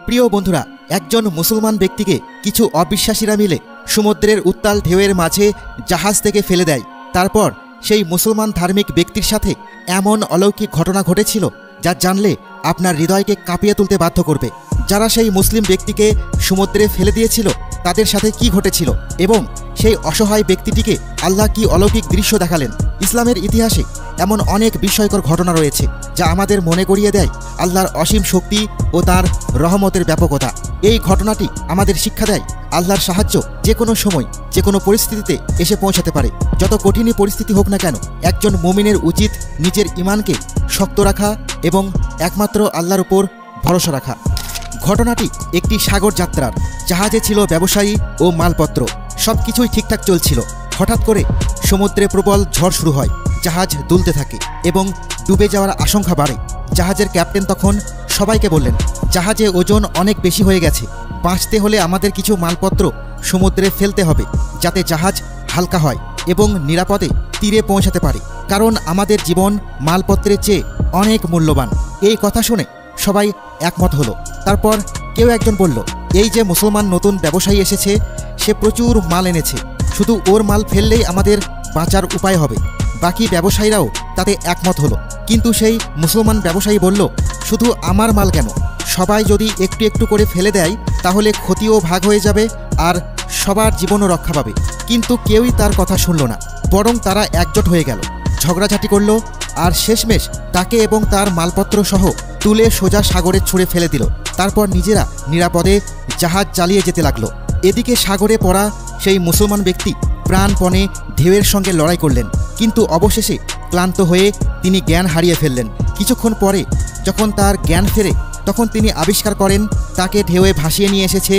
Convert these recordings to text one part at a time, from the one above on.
প্রিয় বন্ধুরা, একজন মুসলমান ব্যক্তিকে কিছু অবিশ্বাসীরা মিলে সমুদ্রের উত্তাল ঢেউয়ের মাঝে জাহাজ থেকে ফেলে দেয়। তারপর সেই মুসলমান ধার্মিক ব্যক্তির সাথে এমন অলৌকিক ঘটনা ঘটেছিল যা জানলে আপনার হৃদয়কে কাঁপিয়ে তুলতে বাধ্য করবে। যারা সেই মুসলিম ব্যক্তিকে সমুদ্রে ফেলে দিয়েছিল তাদের সাথে কি ঘটেছিল এবং সেই অসহায় ব্যক্তিটিকে আল্লাহ কি অলৌকিক দৃশ্য দেখালেন। ইসলামের ইতিহাসে এমন অনেক বিস্ময়কর ঘটনা রয়েছে যা আমাদের মনে করিয়ে দেয় আল্লাহর অসীম শক্তি ও তার রহমতের ব্যাপকতা। এই ঘটনাটি আমাদের শিক্ষা দেয় আল্লাহর সাহায্য যে কোনো সময় যে কোনো পরিস্থিতিতে এসে পৌঁছাতে পারে। যত কঠিনই পরিস্থিতি হোক না কেন, একজন মুমিনের উচিত নিজের ঈমানকে শক্ত রাখা এবং একমাত্র আল্লাহর উপর ভরসা রাখা। ঘটনাটি একটি সাগর যাত্রার। জাহাজে ছিল ব্যবসায়ী ও মালপত্র, সব কিছুই ঠিকঠাক চলছিল। হঠাৎ করে সমুদ্রে প্রবল ঝড় শুরু হয়, জাহাজ দুলতে থাকে এবং ডুবে যাওয়ার আশঙ্কা বাড়ে। জাহাজের ক্যাপ্টেন তখন সবাইকে বললেন, জাহাজে ওজন অনেক বেশি হয়ে গেছে, বাঁচতে হলে আমাদের কিছু মালপত্র সমুদ্রে ফেলতে হবে যাতে জাহাজ হালকা হয় এবং নিরাপদে তীরে পৌঁছাতে পারে, কারণ আমাদের জীবন মালপত্রের চেয়ে অনেক মূল্যবান। এই কথা শুনে সবাই একমত হলো। তারপর কেউ একজন বলল, এই যে মুসলমান নতুন ব্যবসায়ী এসেছে, সে প্রচুর মাল এনেছে, শুধু ওর মাল ফেললেই আমাদের বাঁচার উপায় হবে। বাকি ব্যবসায়ীরাও তাতে একমত হলো। কিন্তু সেই মুসলমান ব্যবসায়ী বলল, শুধু আমার মাল কেন, সবাই যদি একটু একটু করে ফেলে দেয় তাহলে ক্ষতিও ভাগ হয়ে যাবে আর সবার জীবনও রক্ষা পাবে। কিন্তু কেউই তার কথা শুনল না, বরং তারা একজোট হয়ে গেল, ঝগড়াঝাটি করল আর শেষমেশ তাকে এবং তার মালপত্র সহ তুলে সোজা সাগরে ছুঁড়ে ফেলে দিল। তারপর নিজেরা নিরাপদে জাহাজ চালিয়ে যেতে লাগলো। এদিকে সাগরে পড়া সেই মুসলমান ব্যক্তি প্রাণপণে ঢেউয়ের সঙ্গে লড়াই করলেন, কিন্তু অবশেষে ক্লান্ত হয়ে তিনি জ্ঞান হারিয়ে ফেললেন। কিছুক্ষণ পরে যখন তার জ্ঞান ফেরে তখন তিনি আবিষ্কার করেন তাকে ঢেউয়ে ভাসিয়ে নিয়ে এসেছে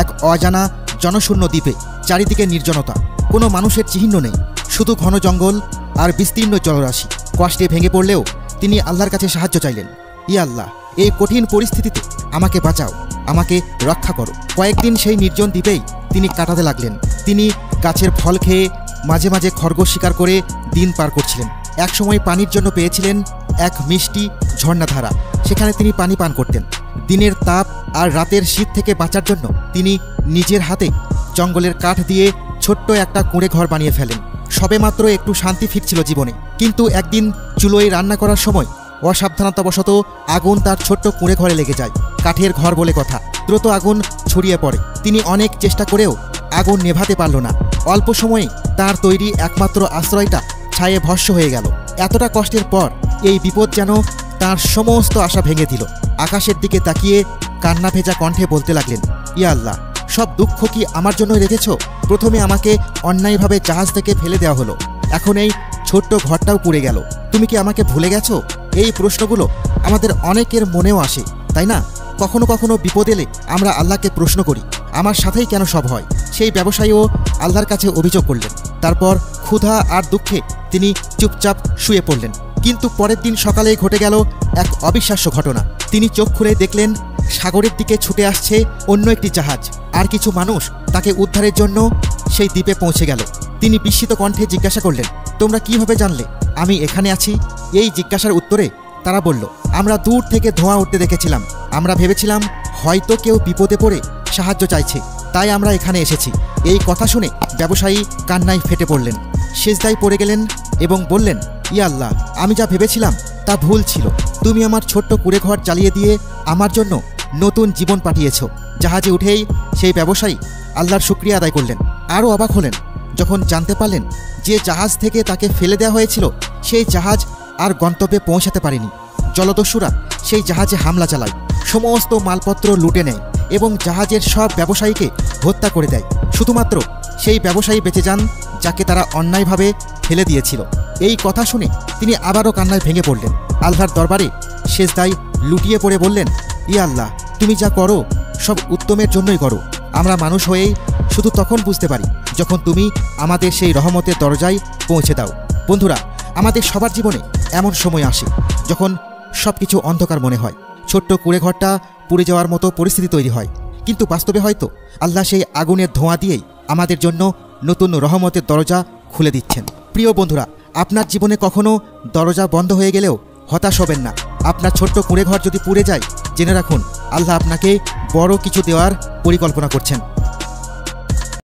এক অজানা জনশূন্য দ্বীপে। চারিদিকে নির্জনতা, কোনো মানুষের চিহ্ন নেই, শুধু ঘন জঙ্গল আর বিস্তীর্ণ জলরাশি। কষ্টে ভেঙে পড়লেও তিনি আল্লাহর কাছে সাহায্য চাইলেন, ইয়া আল্লাহ, এই কঠিন পরিস্থিতিতে আমাকে বাঁচাও, আমাকে রক্ষা করো। কয়েকদিন সেই নির্জন দ্বীপেই তিনি কাটাতে লাগলেন। তিনি গাছের ফল খেয়ে মাঝে মাঝে খরগোশ শিকার করে দিন পার করছিলেন। একসময় পানির জন্য পেয়েছিলেন এক মিষ্টি ঝর্ণাধারা, সেখানে তিনি পানি পান করতেন। দিনের তাপ আর রাতের শীত থেকে বাঁচার জন্য তিনি নিজের হাতে জঙ্গলের কাঠ দিয়ে ছোট্ট একটা কুঁড়ে ঘর বানিয়ে ফেলেন। সবেমাত্র একটু শান্তি ফিরছিল জীবনে, কিন্তু একদিন চুলোয় রান্না করার সময় অসাবধানতাবশত আগুন তার ছোট্ট কুঁড়ে ঘরে লেগে যায়। কাঠের ঘর বলে কথা, দ্রুত আগুন ছড়িয়ে পড়ে। তিনি অনেক চেষ্টা করেও আগুন নেভাতে পারল না। অল্প সময়ে তার তৈরি একমাত্র আশ্রয়টা ছায়ে ভস্ম হয়ে গেল। এতটা কষ্টের পর এই বিপদ যেন তার সমস্ত আশা ভেঙে দিল। আকাশের দিকে তাকিয়ে কান্না ভেজা কণ্ঠে বলতে লাগলেন, ইয়া আল্লাহ, সব দুঃখ কি আমার জন্য রেখেছ? প্রথমে আমাকে অন্যায়ভাবে জাহাজ থেকে ফেলে দেওয়া হলো, এখন এই ছোট্ট ঘরটাও পুড়ে গেল। তুমি কি আমাকে ভুলে গেছো? এই প্রশ্নগুলো আমাদের অনেকের মনেও আসে, তাই না? কখনো কখনো বিপদ এলে আমরা আল্লাহকে প্রশ্ন করি, আমার সাথেই কেন সব হয়? সেই ব্যবসায়ীও আল্লাহর কাছে অভিযোগ করলেন। তারপর ক্ষুধা আর দুঃখে তিনি চুপচাপ শুয়ে পড়লেন। কিন্তু পরের দিন সকালে ঘটে গেল এক অবিশ্বাস্য ঘটনা। তিনি চোখ খুলে দেখলেন সাগরের দিকে ছুটে আসছে অন্য একটি জাহাজ, আর কিছু মানুষ তাকে উদ্ধারের জন্য সেই দ্বীপে পৌঁছে গেল। তিনি বিস্মিত কণ্ঠে জিজ্ঞাসা করলেন, তোমরা কিভাবে জানলে আমি এখানে আছি? এই জিজ্ঞাসার উত্তরে তারা বলল, আমরা দূর থেকে ধোঁয়া উঠতে দেখেছিলাম, আমরা ভেবেছিলাম হয়তো কেউ বিপদে পড়ে সাহায্য চাইছে, তাই আমরা এখানে এসেছি। এই কথা শুনে ব্যবসায়ী কান্নায় ফেটে পড়লেন, সেজদায় পড়ে গেলেন এবং বললেন, ইয়া আল্লাহ, আমি যা ভেবেছিলাম তা ভুল ছিল। তুমি আমার ছোট্ট কুঁড়ে ঘর জ্বালিয়ে দিয়ে আমার জন্য নতুন জীবন পাঠিয়েছ। জাহাজে উঠেই সেই ব্যবসায়ী আল্লাহর শুকরিয়া আদায় করলেন। আরও অবাক হলেন যখন জানতে পারলেন যে জাহাজ থেকে তাকে ফেলে দেওয়া হয়েছিল সেই জাহাজ আর গন্তব্যে পৌঁছাতে পারেনি। জলদস্যুরা সেই জাহাজে হামলা চালায়, সমস্ত মালপত্র লুটে নেয় এবং জাহাজের সব ব্যবসায়ীকে হত্যা করে দেয়। শুধুমাত্র সেই ব্যবসায়ী বেঁচে যান যাকে তারা অন্যায়ভাবে ফেলে দিয়েছিল। এই কথা শুনে তিনি আবারও কান্নায় ভেঙে পড়লেন। আল্লাহর দরবারে সেজদায় লুটিয়ে পড়ে বললেন, ইয়া আল্লাহ, তুমি যা করো সব উত্তমের জন্যই করো। আমরা মানুষ হয়েই শুধু তখন বুঝতে পারি যখন তুমি আমাদের সেই রহমতের দরজায় পৌঁছে দাও। বন্ধুরা, আমাদের সবার জীবনে এমন সময় আসে যখন সব কিছু অন্ধকার মনে হয়, ছোট্ট কুঁড়ে ঘরটা পুড়ে যাওয়ার মতো পরিস্থিতি তৈরি হয়, কিন্তু বাস্তবে হয়তো আল্লাহ সেই আগুনের ধোঁয়া দিয়েই আমাদের জন্য নতুন রহমতের দরজা খুলে দিচ্ছেন। প্রিয় বন্ধুরা, আপনার জীবনে কখনো দরজা বন্ধ হয়ে গেলেও হতাশ হবেন না। আপনার ছোট্ট কুঁড়ে ঘর যদি পুড়ে যায়, জেনে রাখুন আল্লাহ আপনাকে বড় কিছু দেওয়ার পরিকল্পনা করছেন।